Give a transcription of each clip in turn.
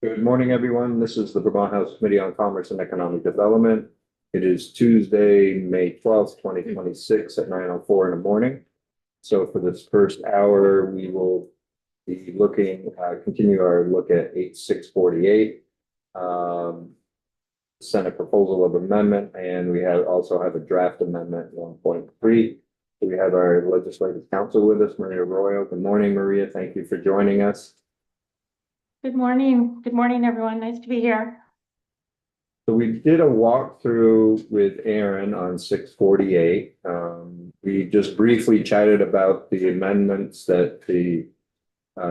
Good morning, everyone. This is the Vermont House Committee on Commerce and Economic Development. It is Tuesday, May 12th, 2026 at 9:04 in the morning. So for this first hour, we will be continue our look at H648, Senate proposal of amendment, and we also have a draft amendment 1.3. We have our legislative counsel with us, Maria Royal. Good morning, Maria. Thank you for joining us. Good morning. Good morning, everyone. Nice to be here. So we did a walkthrough with Aaron on 648. We just briefly chatted about the amendments that the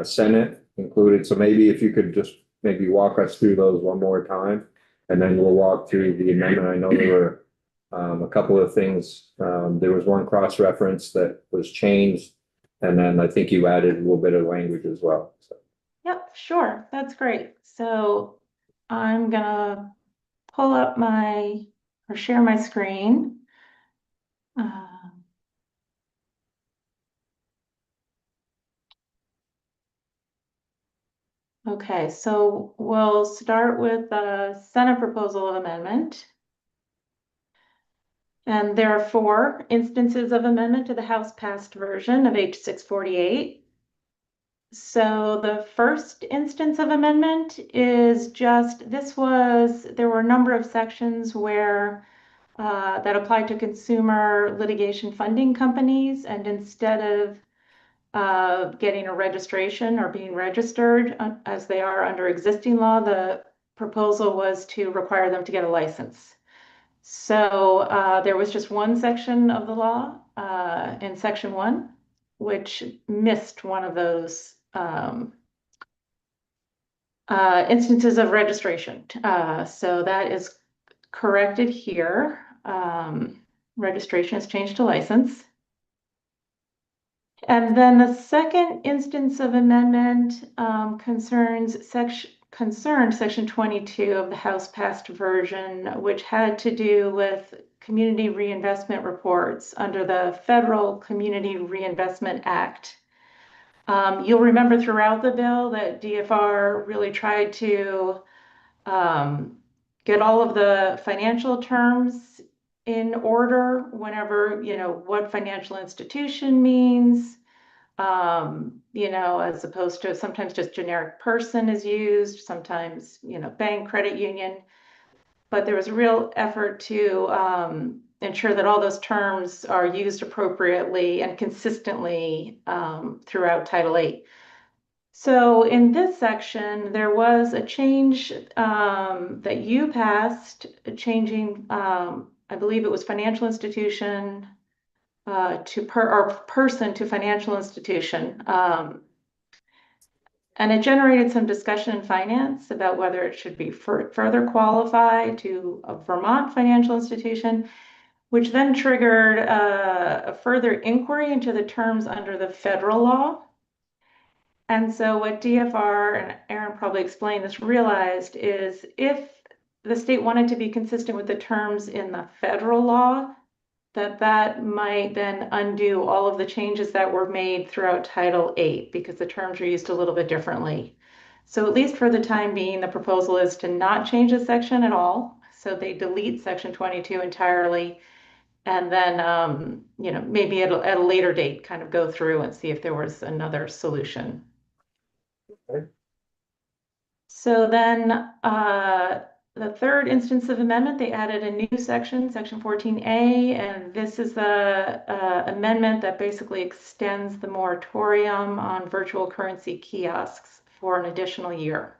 Senate included. So maybe if you could just maybe walk us through those one more time, and then we'll walk through the amendment. I know there were a couple of things. There was one cross-reference that was changed, and then I think you added a little bit of language as well. So. Yep, sure. That's great. So I'm gonna pull up or share my screen. Okay, so we'll start with the Senate proposal of amendment. And there are 4 instances of amendment to the House passed version of H648. So the first instance of amendment is there were a number of sections where that applied to consumer litigation funding companies, and instead of getting a registration or being registered as they are under existing law, the proposal was to require them to get a license. So there was just one section of the law in section 1, which missed one of those instances of registration. So that is corrected here. Registration is changed to license. And then the second instance of amendment concerned section 22 of the House passed version, which had to do with community reinvestment reports under the Federal Community Reinvestment Act. You'll remember throughout the bill that DFR really tried to get all of the financial terms in order whenever, what financial institution means, as opposed to sometimes just generic person is used, sometimes, bank, credit union. But there was a real effort to ensure that all those terms are used appropriately and consistently throughout Title VIII. So in this section, there was a change that you passed, changing, I believe it was financial institution or person to financial institution. And it generated some discussion in finance about whether it should be further qualified to a Vermont financial institution, which then triggered a further inquiry into the terms under the federal law. And so what DFR, and Aaron probably explained this, realized is if the state wanted to be consistent with the terms in the federal law, that might then undo all of the changes that were made throughout Title VIII, because the terms are used a little bit differently. So at least for the time being, the proposal is to not change this section at all. So they delete section 22 entirely, and then maybe at a later date kind of go through and see if there was another solution. Okay. So then the third instance of amendment, they added a new section 14A, and this is the amendment that basically extends the moratorium on virtual currency kiosks for an additional year.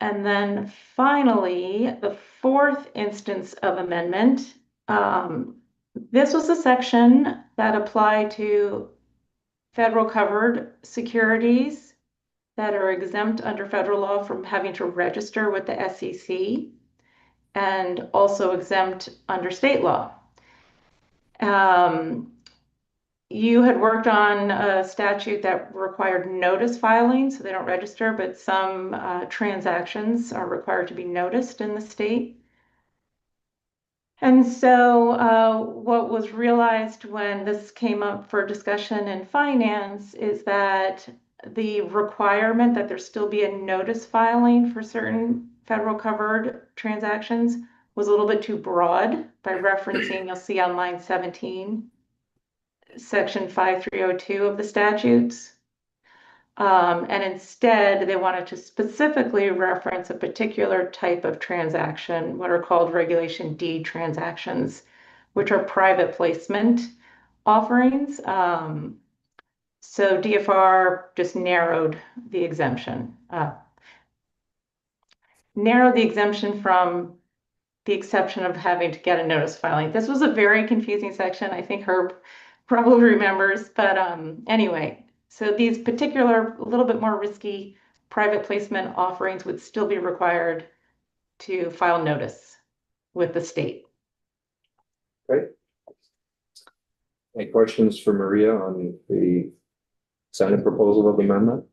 And then finally, the fourth instance of amendment, this was a section that applied to federal covered securities that are exempt under federal law from having to register with the SEC, and also exempt under state law. You had worked on a statute that required notice filing, so they don't register, but some transactions are required to be noticed in the state. And so what was realized when this came up for discussion in finance is that the requirement that there still be a notice filing for certain federal covered transactions was a little bit too broad by referencing, you'll see on line 17, section 5302 of the statutes. And instead, they wanted to specifically reference a particular type of transaction, what are called Regulation D transactions, which are private placement offerings. So DFR just narrowed the exemption, from the exception of having to get a notice filing. This was a very confusing section. I think Herb probably remembers, but anyway, so these particular, a little bit more risky private placement offerings would still be required to file notice with the state. Okay. Any questions for Maria on the Senate proposal of amendment?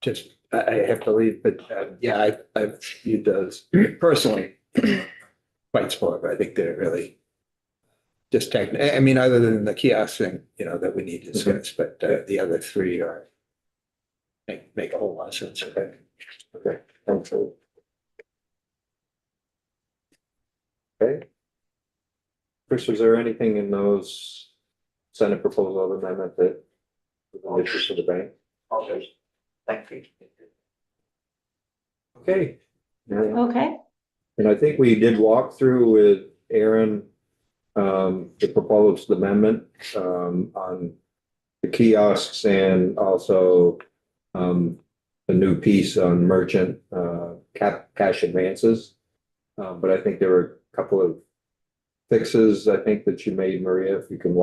Just, I have to leave, but yeah, I've viewed those personally quite support. I think they're really just technical. I mean, other than the kiosk thing, that we need to discuss, but the other three are make a whole lot of sense. Okay. Okay, thanks. Okay. Chris, was there anything in those Senate proposal of amendment that was of interest to the bank? Okay. Thank you. Okay. Yeah. Okay. And I think we did walk through with Aaron, the proposed amendment, on the kiosks and also, a new piece on merchant, cash advances. But I think there were a couple of fixes, I think, that you made, Maria, if you can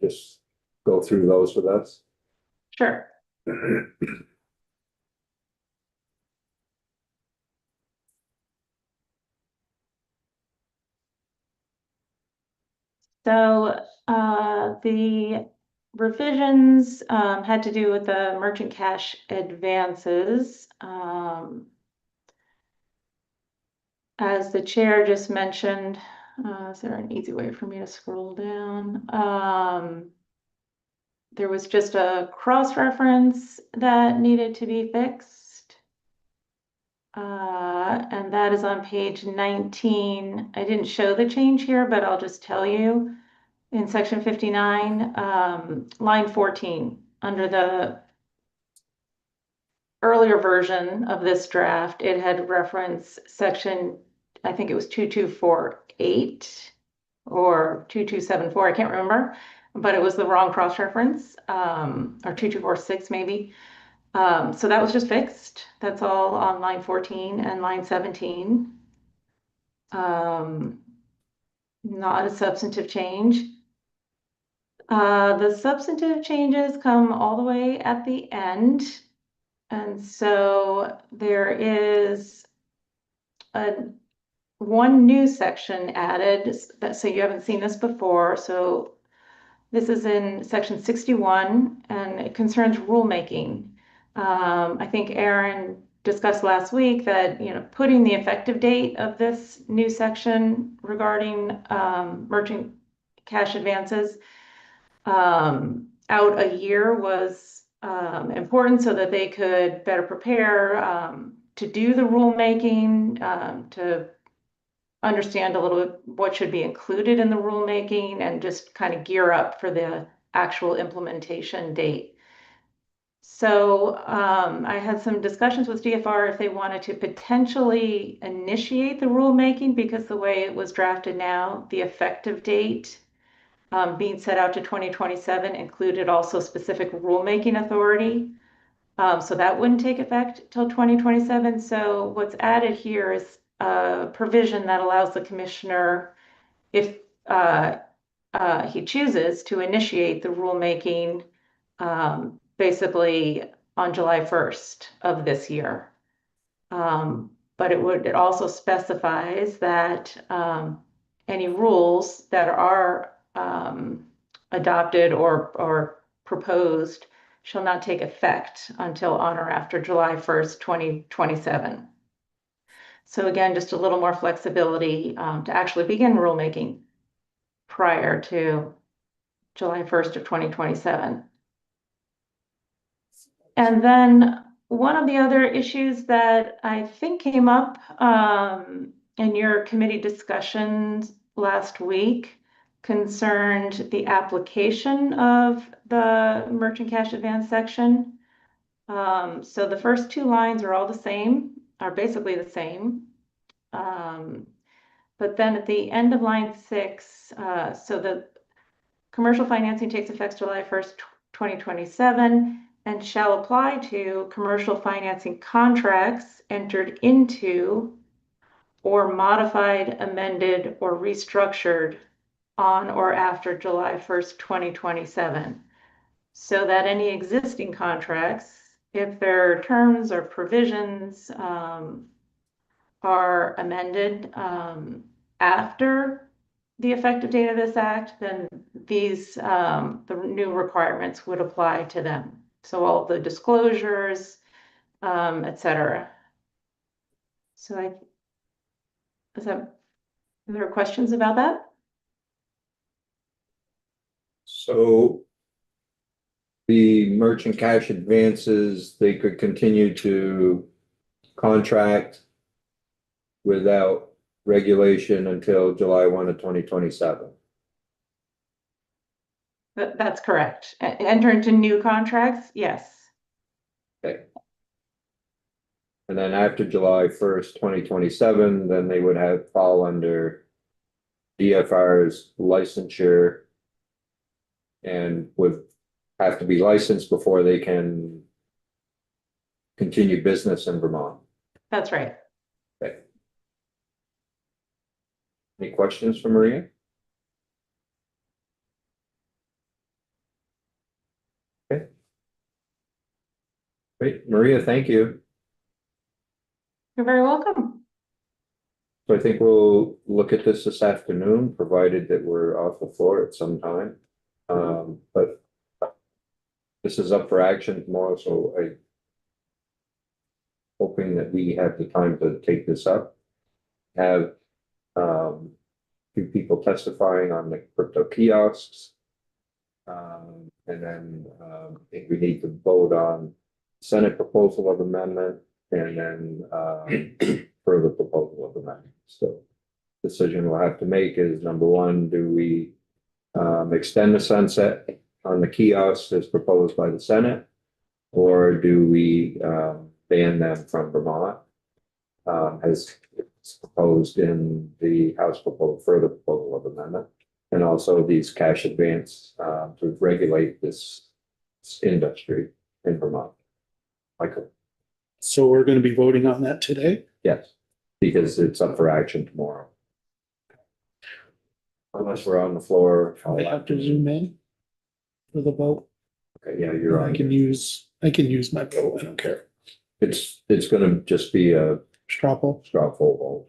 just go through those with us. Sure. So the revisions had to do with the merchant cash advances. As the chair just mentioned, is there an easy way for me to scroll down? There was just a cross-reference that needed to be fixed. And that is on page 19. I didn't show the change here, but I'll just tell you. In section 59, line 14, under the earlier version of this draft, it had referenced section, I think it was 2248 or 2274, I can't remember, but it was the wrong cross-reference, or 2246 maybe. So that was just fixed. That's all on line 14 and line 17. Not a substantive change. The substantive changes come all the way at the end. And so there is one new section added so you haven't seen this before. So this is in section 61 and it concerns rulemaking. I think Aaron discussed last week that, putting the effective date of this new section regarding merchant cash advances out a year was important so that they could better prepare to do the rulemaking, to understand a little bit what should be included in the rulemaking and just kind of gear up for the actual implementation date. So I had some discussions with DFR if they wanted to potentially initiate the rulemaking, because the way it was drafted now, the effective date being set out to 2027 included also specific rulemaking authority. So that wouldn't take effect till 2027. So what's added here is a provision that allows the commissioner, if he chooses, to initiate the rulemaking basically on July 1st of this year. But it also specifies that any rules that are adopted or proposed shall not take effect until on or after July 1st, 2027. So again, just a little more flexibility to actually begin rulemaking prior to July 1st of 2027. And then one of the other issues that I think came up in your committee discussions last week concerned the application of the merchant cash advance section. So the first two lines are all the same, are basically the same. But then at the end of line 6, so the commercial financing takes effect July 1st, 2027, and shall apply to commercial financing contracts entered into or modified, amended, or restructured on or after July 1st, 2027. So that any existing contracts, if their terms or provisions are amended after the effective date of this act, then these, the new requirements would apply to them. So all the disclosures, et cetera. So are there questions about that? So the merchant cash advances, they could continue to contract without regulation until July 1 of 2027. That's correct. Enter into new contracts? Yes. Okay. And then after July 1st, 2027, then they would fall under DFR's licensure and would have to be licensed before they can continue business in Vermont. That's right. Okay. Any questions for Maria? Okay. Great, Maria, thank you. You're very welcome. So I think we'll look at this afternoon, provided that we're off the floor at some time. But this is up for action tomorrow, so hoping that we have the time to take this up. Have few people testifying on the crypto kiosks. And then I think we need to vote on Senate proposal of amendment and then further proposal of amendment. So decision we'll have to make is, number one, do we extend the sunset on the kiosks as proposed by the Senate? Or do we ban them from Vermont as it's proposed in the House proposal, further proposal of amendment? And also these cash advance to regulate this industry in Vermont. Michael? So we're going to be voting on that today? Yes, because it's up for action tomorrow. Unless we're on the floor. I have to zoom in for the vote. Okay, yeah, you're I on. can use my vote. I don't care. It's gonna just be a Straw poll. straw poll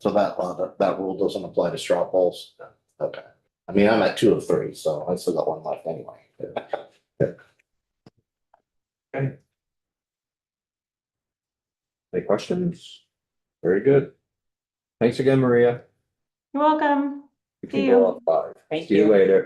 So that rule doesn't apply to straw polls? Okay. I mean, I'm at 2 of 3, so I still got one left anyway. vote. Okay. Any questions? Very good. Thanks again, Maria. You're welcome. You See can you. go up 5. Thank See you later.